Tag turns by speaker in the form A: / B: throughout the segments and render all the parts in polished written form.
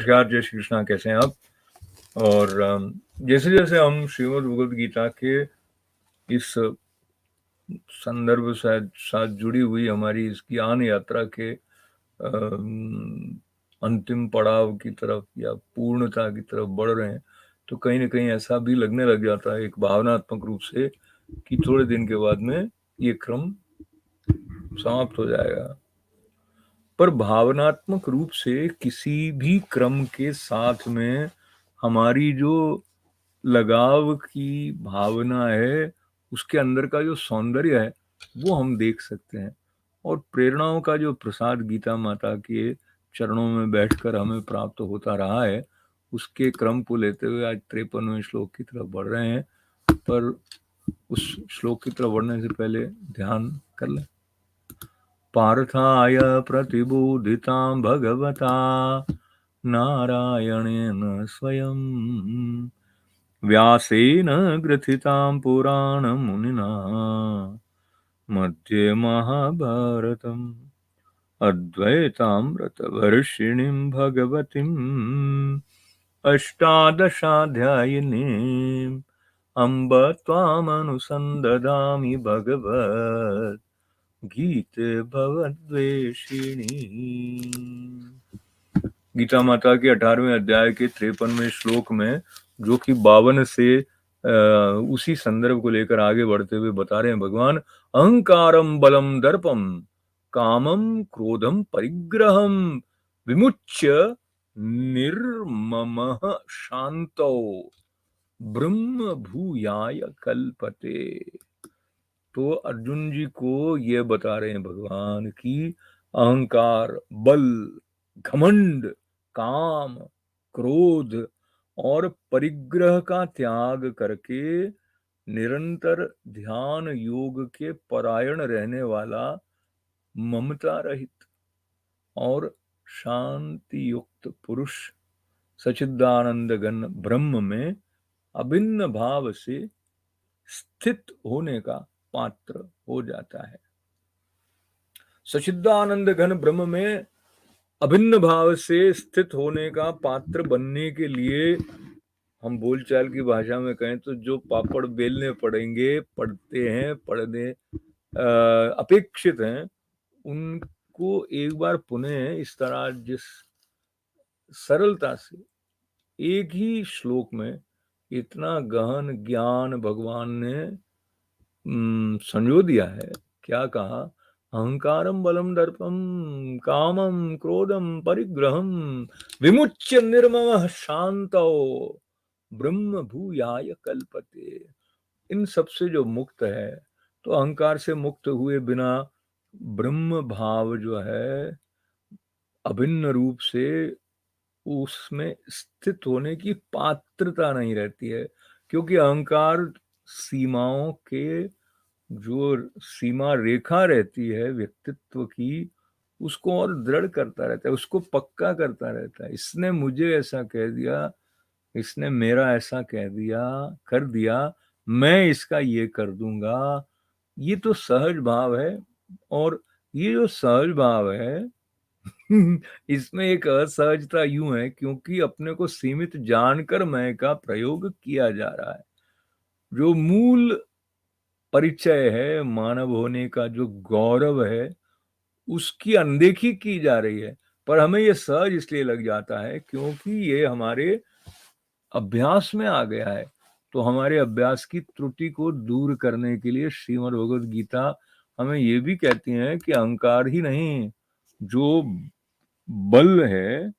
A: नमस्कार, जय श्री कृष्णा। कैसे हैं आप? और जैसे जैसे हम श्रीमद् भगवद गीता के इस संदर्भ से साथ जुड़ी हुई हमारी इस ज्ञान यात्रा के अंतिम पड़ाव की तरफ या पूर्णता की तरफ बढ़ रहे हैं, तो कहीं ना कहीं ऐसा भी लगने लग जाता है एक भावनात्मक रूप से कि थोड़े दिन के बाद में ये क्रम समाप्त हो जाएगा। पर भावनात्मक रूप से किसी भी क्रम के साथ में हमारी जो लगाव की भावना है, उसके अंदर का जो सौंदर्य है वो हम देख सकते हैं। और प्रेरणाओं का जो प्रसाद गीता माता के चरणों में बैठकर हमें प्राप्त होता रहा है, उसके क्रम को लेते हुए आज 53वें श्लोक की तरफ बढ़ रहे हैं। पर उस श्लोक की तरफ बढ़ने से पहले ध्यान कर लें। पार्थाय प्रतिबोधितां भगवता नारायणेन स्वयं व्यासेन ग्रथितां पुराणमुनिना मध्ये महाभारतम् अद्वैतामृतवर्षिणीं भगवतीम् अष्टादशाध्यायिनीम् अम्ब त्वामनुसन्दधामि भगवत् गीते भवद्वेषिणी। गीता माता के 18वें अध्याय के 53वें श्लोक में, जो कि 52 से उसी संदर्भ को लेकर आगे बढ़ते हुए बता रहे हैं भगवान, अहंकारम बलम दर्पम कामम क्रोधम परिग्रहम विमुच्य निर्ममः शांतो ब्रह्म भूयाय कल्पते। तो अर्जुन जी को ये बता रहे हैं भगवान कि अहंकार, बल, घमंड, काम, क्रोध और परिग्रह का त्याग करके निरंतर ध्यान योग के परायण रहने वाला, ममता रहित और शांति युक्त पुरुष सच्चिदानंद घन ब्रह्म में अभिन्न भाव से स्थित होने का पात्र हो जाता है। सच्चिदानंद घन ब्रह्म में अभिन्न भाव से स्थित होने का पात्र बनने के लिए हम बोलचाल की भाषा में कहें तो जो पापड़ बेलने पड़ेंगे, पड़ते हैं, पड़ने अपेक्षित हैं, उनको एक बार पुनः इस तरह जिस सरलता से एक ही श्लोक में इतना गहन ज्ञान भगवान ने संजो दिया है। क्या कहा? अहंकारम बलम दर्पम कामम क्रोधम परिग्रहम विमुच्य निर्ममः शांतो ब्रह्म भूयाय कल्पते। इन सबसे जो मुक्त है, तो अहंकार से मुक्त हुए बिना ब्रह्म भाव जो है अभिन्न रूप से उसमें स्थित होने की पात्रता नहीं रहती है, क्योंकि अहंकार सीमाओं के जो सीमा रेखा रहती है व्यक्तित्व की, उसको और दृढ़ करता रहता है, उसको पक्का करता रहता है। इसने मुझे ऐसा कह दिया, इसने मेरा ऐसा कह दिया, कर दिया, मैं इसका ये कर दूंगा। ये तो सहज भाव है। और ये जो सहज भाव है इसमें एक असहजता यूं है क्योंकि अपने को सीमित जानकर मैं का प्रयोग किया जा रहा है। जो मूल परिचय है मानव होने का, जो गौरव है, उसकी अनदेखी की जा रही है। पर हमें ये सहज इसलिए लग जाता है क्योंकि ये हमारे अभ्यास में आ गया है। तो हमारे अभ्यास की त्रुटि को दूर करने के लिए श्रीमद् भगवद गीता हमें ये भी कहती है कि अहंकार ही नहीं, जो बल है,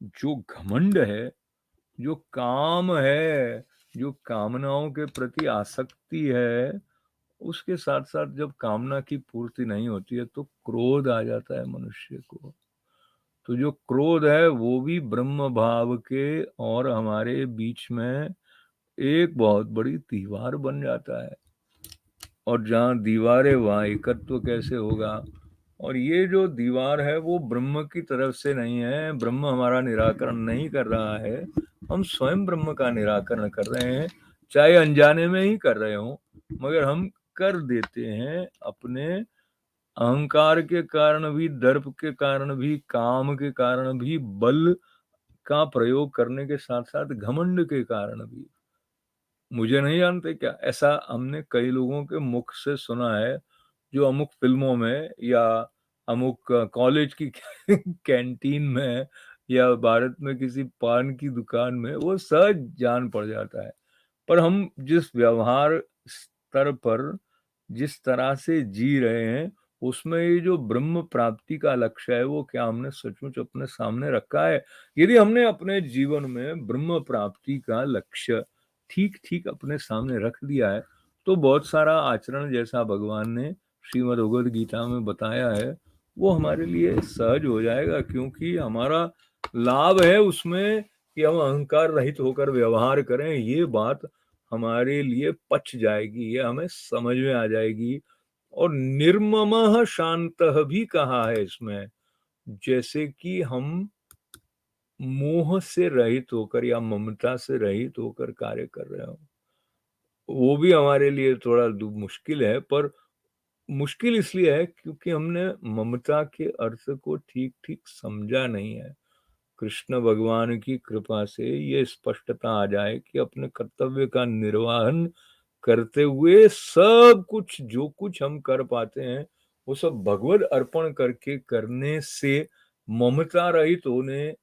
A: जो घमंड है, जो काम है, जो कामनाओं के प्रति आसक्ति है, उसके साथ साथ जब कामना की पूर्ति नहीं होती है तो क्रोध आ जाता है मनुष्य को। तो जो क्रोध है वो भी ब्रह्म भाव के और हमारे बीच में एक बहुत बड़ी दीवार बन जाता है। और जहाँ दीवार है वहाँ एकत्व कैसे होगा? और ये जो दीवार है वो ब्रह्म की तरफ से नहीं है, ब्रह्म हमारा निराकरण नहीं कर रहा है, हम स्वयं ब्रह्म का निराकरण कर रहे हैं, चाहे अनजाने में ही कर रहे हो, मगर हम कर देते हैं। अपने अहंकार के कारण भी, दर्प के कारण भी, काम के कारण भी, बल का प्रयोग करने के साथ साथ घमंड के कारण भी। मुझे नहीं जानते क्या, ऐसा हमने कई लोगों के मुख से सुना है, जो अमुक फिल्मों में या अमुक कॉलेज की कैंटीन में या भारत में किसी पान की दुकान में वो सहज जान पड़ जाता है। पर हम जिस व्यवहार स्तर पर जिस तरह से जी रहे हैं, उसमें ये जो ब्रह्म प्राप्ति का लक्ष्य है, वो क्या हमने सचमुच अपने सामने रखा है? यदि हमने अपने जीवन में ब्रह्म प्राप्ति का लक्ष्य ठीक-ठीक अपने सामने रख दिया है, तो बहुत सारा आचरण जैसा भगवान ने श्रीमद् भगवद गीता में बताया है, वो हमारे लिए सहज हो जाएगा, क्योंकि हमारा लाभ है उसमें कि हम अहंकार रहित होकर व्यवहार करें। ये बात हमारे लिए पच जाएगी, ये हमें समझ में आ जाएगी। और निर्ममः शांतः भी कहा है इसमें, जैसे कि हम मोह से रहित होकर या ममता से रहित होकर कार्य कर रहे हो। वो भी हमारे लिए थोड़ा मुश्किल है, पर मुश्किल इसलिए है क्योंकि हमने ममता के अर्थ को ठीक-ठीक समझा नहीं है। कृष्ण भगवान की कृपा से ये स्पष्टता आ जाए कि अपने कर्तव्य का निर्वहन करते हुए सब कुछ जो कुछ हम कर पाते हैं, वो सब भगवद अर्पण करके करने से ममता रहित होने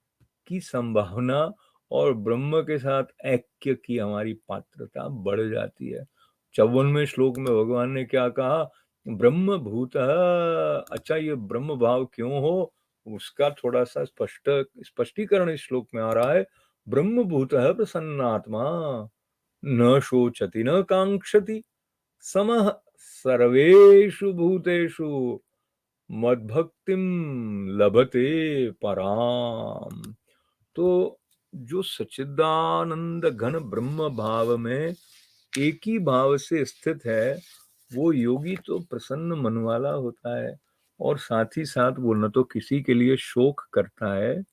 A: की संभावना और ब्रह्म के साथ ऐक्य की हमारी पात्रता बढ़ जाती है। 54वें श्लोक में भगवान ने क्या कहा? ब्रह्म भूतः। अच्छा, ये ब्रह्म भाव क्यों हो, उसका थोड़ा सा स्पष्टीकरण इस श्लोक में आ रहा है। ब्रह्म भूतः प्रसन्नात्मा न शोचति न कांक्षति समः सर्वेषु भूतेषु मद्भक्तिम लभते पराम। तो जो सच्चिदानंद घन ब्रह्म भाव में एक ही भाव से स्थित है, वो योगी तो प्रसन्न मन वाला होता है, और साथ ही साथ वो न तो किसी के लिए शोक करता है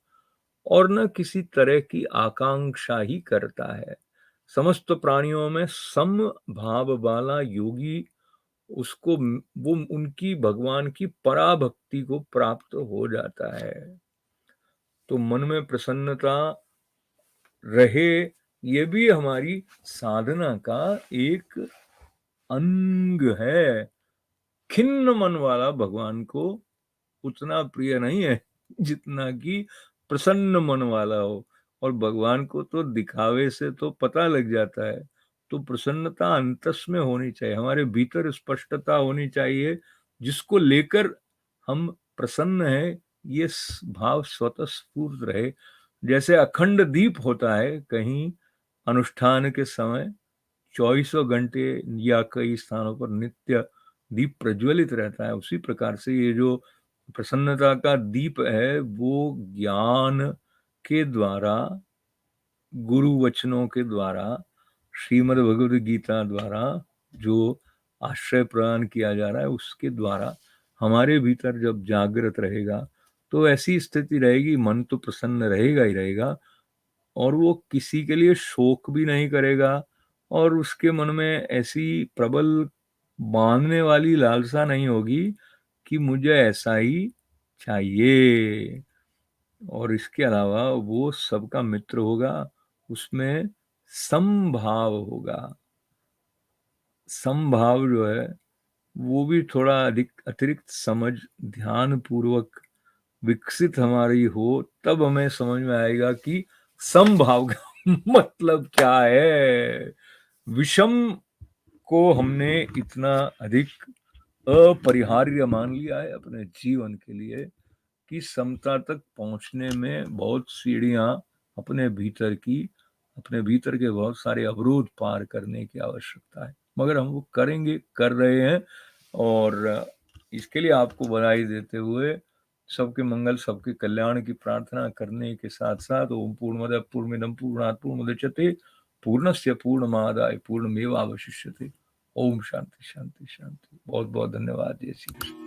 A: और न किसी तरह की आकांक्षा ही करता है। समस्त प्राणियों में सम भाव वाला योगी, उसको वो उनकी भगवान की पराभक्ति को प्राप्त हो जाता है। तो मन में प्रसन्नता रहे, ये भी हमारी साधना का एक अंग है। खिन्न मन वाला भगवान को उतना प्रिय नहीं है जितना कि प्रसन्न मन वाला हो, और भगवान को तो दिखावे से तो पता लग जाता है। तो प्रसन्नता अंतस में होनी चाहिए, हमारे भीतर स्पष्टता होनी चाहिए, जिसको लेकर हम प्रसन्न हैं, ये भाव स्वतः स्फूर्त रहे। जैसे अखंड दीप होता है कहीं अनुष्ठान के समय, 24 घंटे या कई स्थानों पर नित्य दीप प्रज्वलित रहता है, उसी प्रकार से ये जो प्रसन्नता का दीप है, वो ज्ञान के द्वारा, गुरु वचनों के द्वारा, श्रीमद् भगवद गीता द्वारा जो आश्रय प्रदान किया जा रहा है, उसके द्वारा हमारे भीतर जब जागृत रहेगा, तो ऐसी स्थिति रहेगी, मन तो प्रसन्न रहेगा ही रहेगा, और वो किसी के लिए शोक भी नहीं करेगा, और उसके मन में ऐसी प्रबल बांधने वाली लालसा नहीं होगी कि मुझे ऐसा ही चाहिए। और इसके अलावा वो सबका मित्र होगा, उसमें समभाव होगा। समभाव जो है वो भी थोड़ा अधिक अतिरिक्त समझ ध्यान पूर्वक विकसित हमारी हो, तब हमें समझ में आएगा कि समभाव का मतलब क्या है। विषम को हमने इतना अधिक अपरिहार्य मान लिया है अपने जीवन के लिए कि समता तक पहुंचने में बहुत सीढ़ियां अपने भीतर की, अपने भीतर के बहुत सारे अवरोध पार करने की आवश्यकता है, मगर हम वो करेंगे, कर रहे हैं। और इसके लिए आपको बधाई देते हुए, सबके मंगल सबके कल्याण की प्रार्थना करने के साथ साथ, ओम पूर्णमदः पूर्णमिदं पूर्णात् पूर्णमुदच्यते पूर्णस्य पूर्णमादाय पूर्णमेवावशिष्यते। ओम शांति शांति शांति। बहुत बहुत धन्यवाद। जय श्री कृष्ण।